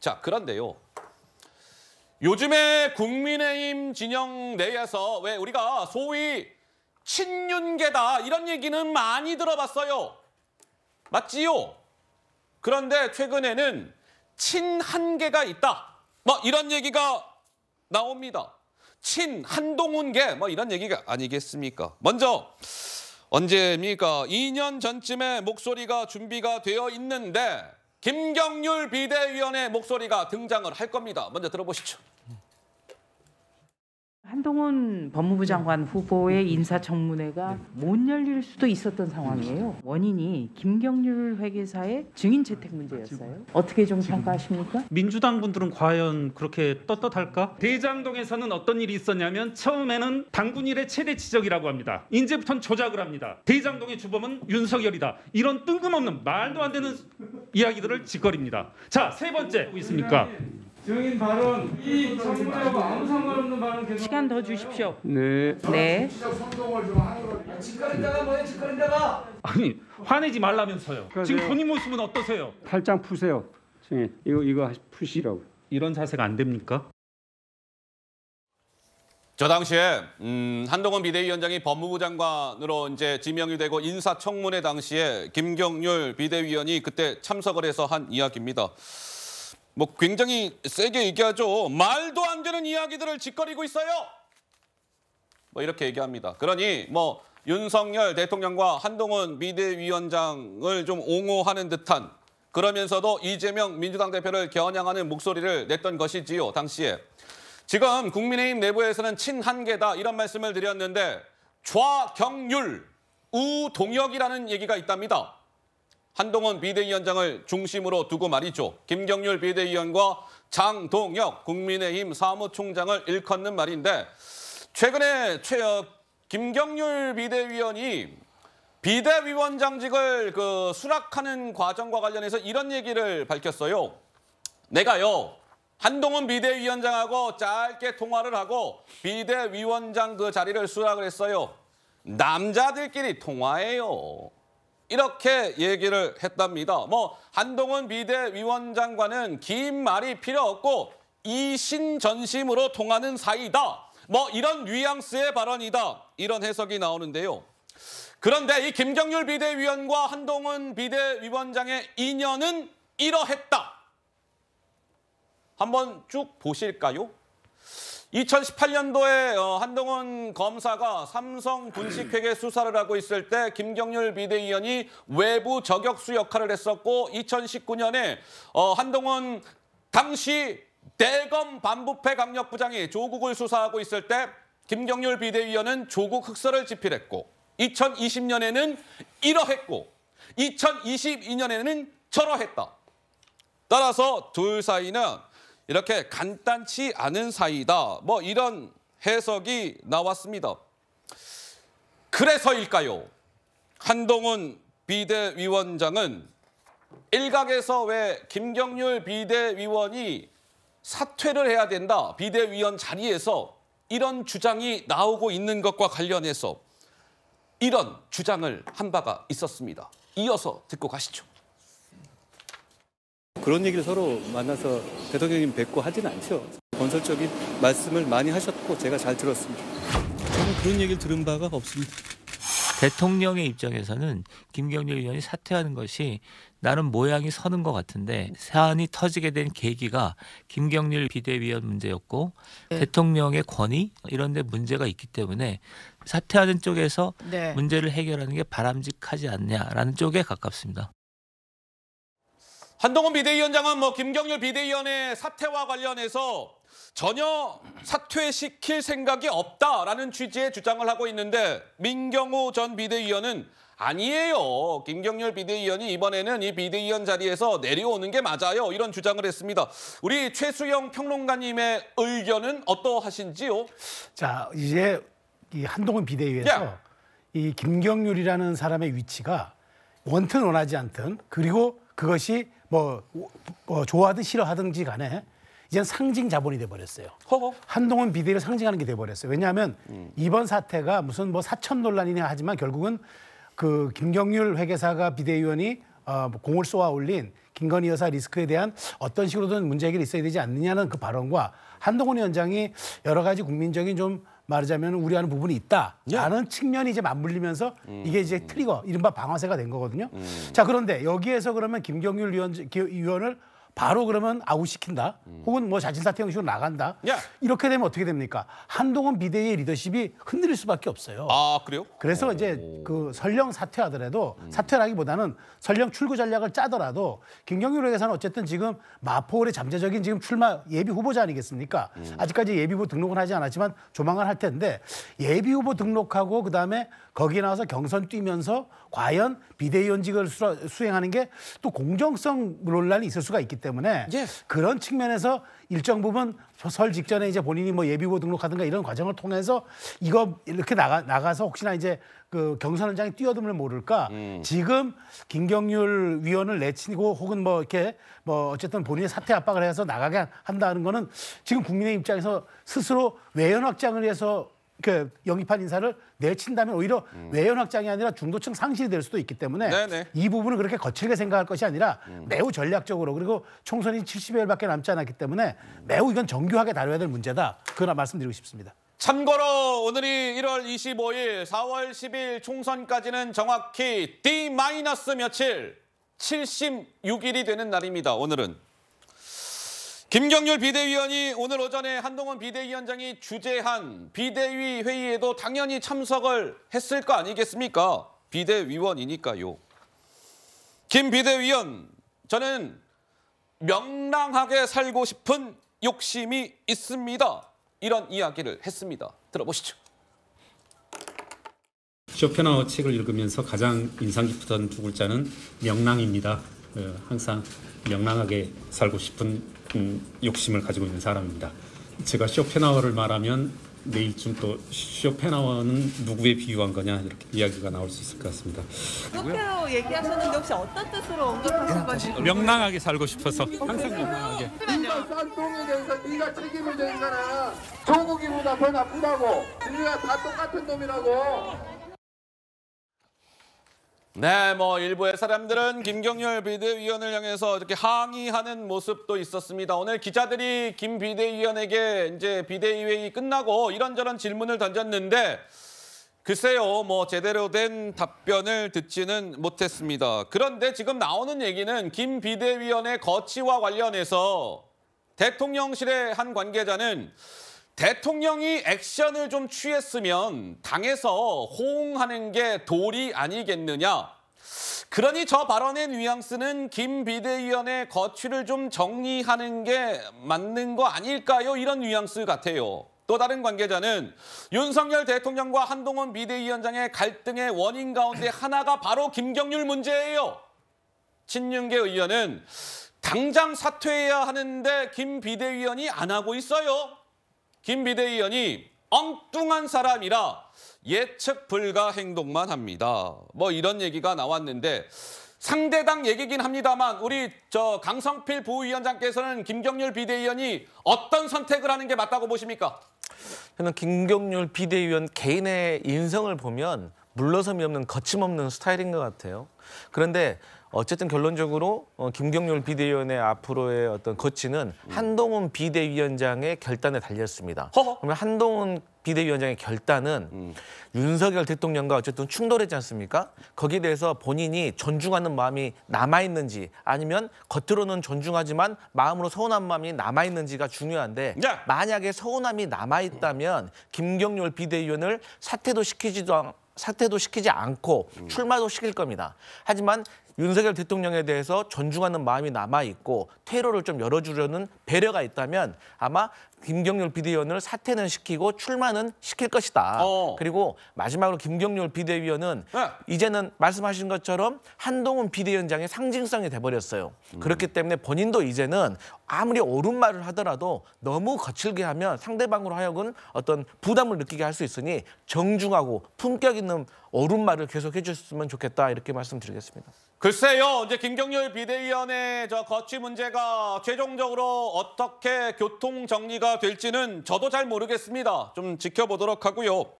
자, 그런데요. 요즘에 국민의힘 진영 내에서 왜 우리가 소위 친윤계다 이런 얘기는 많이 들어봤어요. 맞지요? 그런데 최근에는 친한계가 있다. 뭐 이런 얘기가 나옵니다. 친한동훈계 뭐 이런 얘기가 아니겠습니까? 먼저 언제입니까? 2년 전쯤에 목소리가 준비가 되어 있는데 김경률 비대위원의 목소리가 등장을 할 겁니다. 먼저 들어보시죠. 한동훈 법무부 장관 후보의 인사청문회가 못 열릴 수도 있었던 상황이에요. 원인이 김경률 회계사의 증인 채택 문제였어요. 어떻게 좀 평가하십니까? 민주당 분들은 과연 그렇게 떳떳할까? 대장동에서는 어떤 일이 있었냐면 처음에는 당군일의 최대 지적이라고 합니다. 이제부터는 조작을 합니다. 대장동의 주범은 윤석열이다. 이런 뜬금없는 말도 안 되는 이야기들을 짓거립니다. 자, 세 번째 뭐 있습니까? 증인 발언, 이 청문회하고 아무 상관없는 발언 계속. 시간 더 주십시오. 네. 네. 짓거린다가 뭐야, 짓거린다가. 아니, 화내지 말라면서요. 지금 본인 모습은 어떠세요? 팔짱 푸세요, 증인. 이거 푸시라고. 이런 자세가 안 됩니까? 저 당시에 한동훈 비대위원장이 법무부 장관으로 이제 지명이 되고 인사청문회 당시에 김경률 비대위원이 그때 참석을 해서 한 이야기입니다. 뭐 굉장히 세게 얘기하죠. 말도 안 되는 이야기들을 짓거리고 있어요. 뭐 이렇게 얘기합니다. 그러니 뭐 윤석열 대통령과 한동훈 비대위원장을 좀 옹호하는 듯한 그러면서도 이재명 민주당 대표를 겨냥하는 목소리를 냈던 것이지요. 당시에. 지금 국민의힘 내부에서는 친한계다 이런 말씀을 드렸는데 좌경률, 우동혁이라는 얘기가 있답니다. 한동훈 비대위원장을 중심으로 두고 말이죠. 김경률 비대위원과 장동혁 국민의힘 사무총장을 일컫는 말인데 최근에 김경률 비대위원이 비대위원장직을 수락하는 과정과 관련해서 이런 얘기를 밝혔어요. 내가요. 한동훈 비대위원장하고 짧게 통화를 하고 비대위원장 그 자리를 수락을 했어요. 남자들끼리 통화해요. 이렇게 얘기를 했답니다. 뭐 한동훈 비대위원장과는 긴 말이 필요 없고 이신전심으로 통하는 사이다. 뭐 이런 뉘앙스의 발언이다. 이런 해석이 나오는데요. 그런데 이 김경률 비대위원과 한동훈 비대위원장의 인연은 이러했다. 한번 쭉 보실까요? 2018년도에 한동훈 검사가 삼성 분식회계 수사를 하고 있을 때 김경률 비대위원이 외부 저격수 역할을 했었고 2019년에 한동훈 당시 대검 반부패 강력부장이 조국을 수사하고 있을 때 김경률 비대위원은 조국 흑서를 집필했고 2020년에는 이러했고 2022년에는 저러했다. 따라서 둘 사이는 이렇게 간단치 않은 사이다. 뭐 이런 해석이 나왔습니다. 그래서일까요? 한동훈 비대위원장은 일각에서 왜 김경률 비대위원이 사퇴를 해야 된다. 비대위원 자리에서 이런 주장이 나오고 있는 것과 관련해서 이런 주장을 한 바가 있었습니다. 이어서 듣고 가시죠. 그런 얘기를 서로 만나서 대통령님 뵙고 하진 않죠. 건설적인 말씀을 많이 하셨고 제가 잘 들었습니다. 저는 그런 얘기를 들은 바가 없습니다. 대통령의 입장에서는 김경률 의원이 사퇴하는 것이 나름 모양이 서는 것 같은데 사안이 터지게 된 계기가 김경률 비대위원 문제였고 대통령의 권위 이런 데 문제가 있기 때문에 사퇴하는 쪽에서 문제를 해결하는 게 바람직하지 않냐라는 쪽에 가깝습니다. 한동훈 비대위원장은 뭐 김경률 비대위원의 사퇴와 관련해서 전혀 사퇴시킬 생각이 없다라는 취지의 주장을 하고 있는데 민경호 전 비대위원은 아니에요. 김경률 비대위원이 이번에는 이 비대위원 자리에서 내려오는 게 맞아요. 이런 주장을 했습니다. 우리 최수영 평론가님의 의견은 어떠하신지요? 자, 이제 이 한동훈 비대위에서 이 김경률이라는 사람의 위치가 원튼 원하지 않든 그리고 그것이 뭐 좋아하든 싫어하든지 간에 이제 상징 자본이 돼버렸어요. 한동훈 비대위를 상징하는 게 돼버렸어요. 왜냐하면 이번 사태가 무슨 뭐 사천 논란이냐 하지만 결국은 그 김경률 회계사가 비대위원이 공을 쏘아 올린 김건희 여사 리스크에 대한 어떤 식으로든 문제 해결이 있어야 되지 않느냐는 그 발언과 한동훈 위원장이 여러 가지 국민적인 좀 말하자면 우려하는 부분이 있다라는 측면이 이제 맞물리면서 이게 이제 트리거, 이른바 방아쇠가 된 거거든요. 자, 그런데 여기에서 그러면 김경률 의원을 바로 그러면 아웃시킨다. 혹은 뭐 자진사퇴 형식으로 나간다. 이렇게 되면 어떻게 됩니까? 한동훈 비대위의 리더십이 흔들릴 수밖에 없어요. 아, 그래요? 그래서 이제 그 설령 사퇴하더라도 사퇴라기보다는 설령 출구 전략을 짜더라도 김경률 회계사는 어쨌든 지금 마포울의 잠재적인 지금 출마 예비 후보자 아니겠습니까? 아직까지 예비 후보 등록은 하지 않았지만 조만간 할 텐데 예비 후보 등록하고 그다음에 거기에 나와서 경선 뛰면서 과연 비대위원직을 수행하는 게 또 공정성 논란이 있을 수가 있기 때문에 그런 측면에서 일정 부분 설 직전에 이제 본인이 뭐 예비후보 등록하든가 이런 과정을 통해서 이거 이렇게 나가서 혹시나 이제 그 경선 현장에 뛰어듦을 모를까 지금 김경률 위원을 내치고 혹은 뭐 이렇게 뭐 어쨌든 본인의 사퇴 압박을 해서 나가게 한다는 거는 지금 국민의 입장에서 스스로 외연 확장을 위해서 그 영입한 인사를 내친다면 오히려 외연 확장이 아니라 중도층 상실이 될 수도 있기 때문에 이 부분을 그렇게 거칠게 생각할 것이 아니라 매우 전략적으로 그리고 총선이 70여일밖에 남지 않았기 때문에 매우 이건 정교하게 다뤄야 될 문제다. 그거나 말씀드리고 싶습니다. 참고로 오늘이 1월 25일, 4월 10일 총선까지는 정확히 D- 며칠, 76일이 되는 날입니다. 오늘은. 김경률 비대위원이 오늘 오전에 한동훈 비대위원장이 주재한 비대위 회의에도 당연히 참석을 했을 거 아니겠습니까? 비대위원이니까요. 김 비대위원, 저는 명랑하게 살고 싶은 욕심이 있습니다. 이런 이야기를 했습니다. 들어보시죠. 쇼펜하우 책을 읽으면서 가장 인상 깊었던 두 글자는 명랑입니다. 항상 명랑하게 살고 싶은 욕심을 가지고 있는 사람입니다. 제가 쇼펜하우를 말하면 내일쯤 또 쇼펜하우는 누구에 비유한 거냐 이렇게 이야기가 나올 수 있을 것 같습니다. 쇼펜하우 얘기하셨는데 혹시 어떤 뜻으로 언급하신 건지? 명랑하게 살고 싶어서 항상 명랑하게. 네가 쌍둥이에 대해서 네가 책임을 져 인간아. 조국이보다 더 나쁘다고. 우리가 다 똑같은 놈이라고. 네, 뭐 일부의 사람들은 김경률 비대위원을 향해서 이렇게 항의하는 모습도 있었습니다. 오늘 기자들이 김 비대위원에게 이제 비대위회의 끝나고 이런저런 질문을 던졌는데 글쎄요, 뭐 제대로 된 답변을 듣지는 못했습니다. 그런데 지금 나오는 얘기는 김 비대위원의 거취와 관련해서 대통령실의 한 관계자는 대통령이 액션을 좀 취했으면 당에서 호응하는 게 도리 아니겠느냐. 그러니 저 발언의 뉘앙스는 김 비대위원의 거취를 좀 정리하는 게 맞는 거 아닐까요? 이런 뉘앙스 같아요. 또 다른 관계자는 윤석열 대통령과 한동훈 비대위원장의 갈등의 원인 가운데 하나가 바로 김경률 문제예요. 친윤계 의원은 당장 사퇴해야 하는데 김 비대위원이 안 하고 있어요. 김 비대위원이 엉뚱한 사람이라 예측 불가 행동만 합니다. 뭐 이런 얘기가 나왔는데 상대당 얘기긴 합니다만 우리 강성필 부위원장께서는 김경률 비대위원이 어떤 선택을 하는 게 맞다고 보십니까? 저는 김경률 비대위원 개인의 인성을 보면 물러섬이 없는 거침없는 스타일인 것 같아요. 그런데 어쨌든 결론적으로 김경률 비대위원의 앞으로의 어떤 거취는 한동훈 비대위원장의 결단에 달렸습니다. 그러면 한동훈 비대위원장의 결단은 윤석열 대통령과 어쨌든 충돌했지 않습니까? 거기에 대해서 본인이 존중하는 마음이 남아있는지 아니면 겉으로는 존중하지만 마음으로 서운한 마음이 남아있는지가 중요한데 만약에 서운함이 남아있다면 김경률 비대위원을 사퇴도 시키지 않고 출마도 시킬 겁니다. 하지만 윤석열 대통령에 대해서 존중하는 마음이 남아있고 퇴로를 좀 열어주려는 배려가 있다면 아마 김경률 비대위원을 사퇴는 시키고 출마는 시킬 것이다. 그리고 마지막으로 김경률 비대위원은 이제는 말씀하신 것처럼 한동훈 비대위원장의 상징성이 돼버렸어요. 그렇기 때문에 본인도 이제는 아무리 옳은 말을 하더라도 너무 거칠게 하면 상대방으로 하여금 어떤 부담을 느끼게 할 수 있으니 정중하고 품격 있는 옳은 말을 계속 해주셨으면 좋겠다 이렇게 말씀드리겠습니다. 글쎄요, 이제 김경률 비대위원의 거취 문제가 최종적으로 어떻게 교통 정리가 될지는 저도 잘 모르겠습니다. 좀 지켜보도록 하고요.